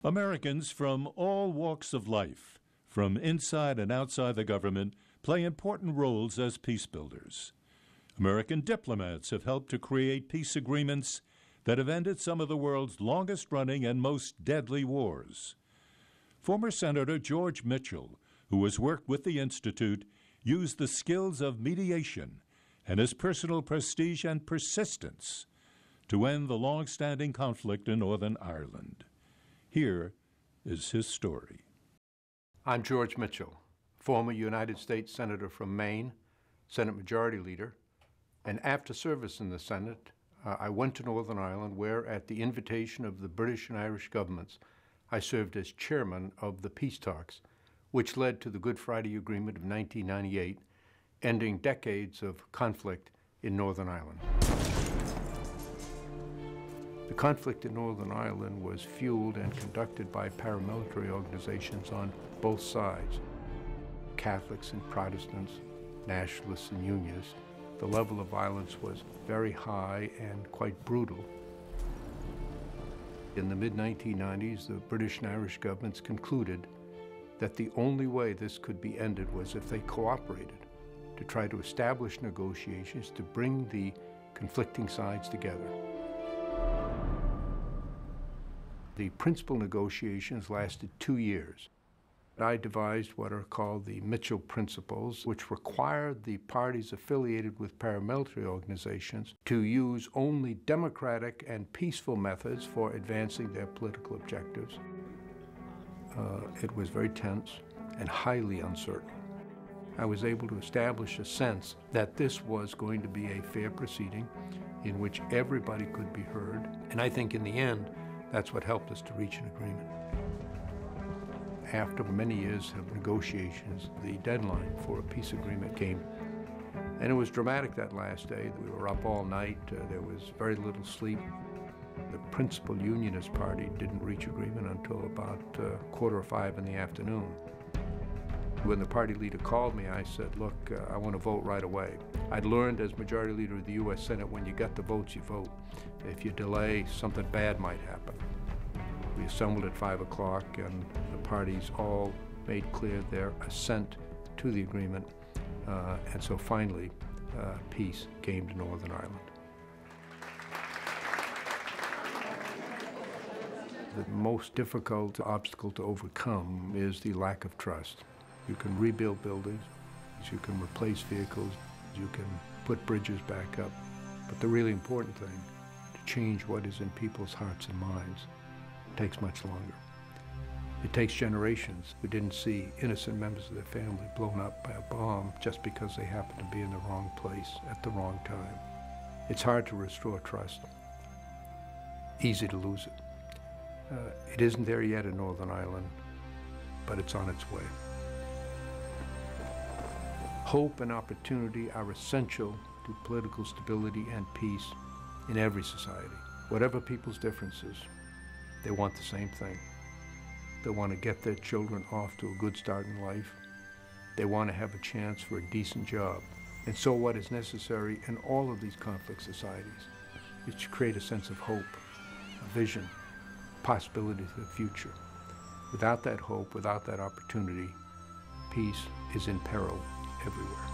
Americans from all walks of life, from inside and outside the government, play important roles as peace builders. American diplomats have helped to create peace agreements that have ended some of the world's longest-running and most deadly wars. Former Senator George Mitchell, who has worked with the Institute, used the skills of mediation and his personal prestige and persistence to end the long-standing conflict in Northern Ireland. Here is his story. I'm George Mitchell, former United States Senator from Maine, Senate Majority Leader, and after service in the Senate, I went to Northern Ireland where, at the invitation of the British and Irish governments, I served as chairman of the peace talks, which led to the Good Friday Agreement of 1998, ending decades of conflict in Northern Ireland. The conflict in Northern Ireland was fueled and conducted by paramilitary organizations on both sides, Catholics and Protestants, nationalists and unionists. The level of violence was very high and quite brutal. In the mid-1990s, the British and Irish governments concluded that the only way this could be ended was if they cooperated to try to establish negotiations to bring the conflicting sides together. The principal negotiations lasted 2 years. I devised what are called the Mitchell Principles, which required the parties affiliated with paramilitary organizations to use only democratic and peaceful methods for advancing their political objectives. It was very tense and highly uncertain. I was able to establish a sense that this was going to be a fair proceeding in which everybody could be heard, and I think in the end, that's what helped us to reach an agreement. After many years of negotiations, the deadline for a peace agreement came. And it was dramatic that last day. We were up all night. There was very little sleep. The principal unionist party didn't reach agreement until about 4:45 in the afternoon. When the party leader called me, I said, look, I want to vote right away. I'd learned as Majority Leader of the U.S. Senate, when you get the votes, you vote. If you delay, something bad might happen. We assembled at 5 o'clock, and the parties all made clear their assent to the agreement. And so finally, peace came to Northern Ireland. The most difficult obstacle to overcome is the lack of trust. You can rebuild buildings, you can replace vehicles, you can put bridges back up. But the really important thing, to change what is in people's hearts and minds, takes much longer. It takes generations who didn't see innocent members of their family blown up by a bomb just because they happened to be in the wrong place at the wrong time. It's hard to restore trust, easy to lose it. It isn't there yet in Northern Ireland, but it's on its way. Hope and opportunity are essential to political stability and peace in every society. Whatever people's differences, they want the same thing. They want to get their children off to a good start in life. They want to have a chance for a decent job. And so what is necessary in all of these conflict societies is to create a sense of hope, a vision, possibility for the future. Without that hope, without that opportunity, peace is in peril everywhere.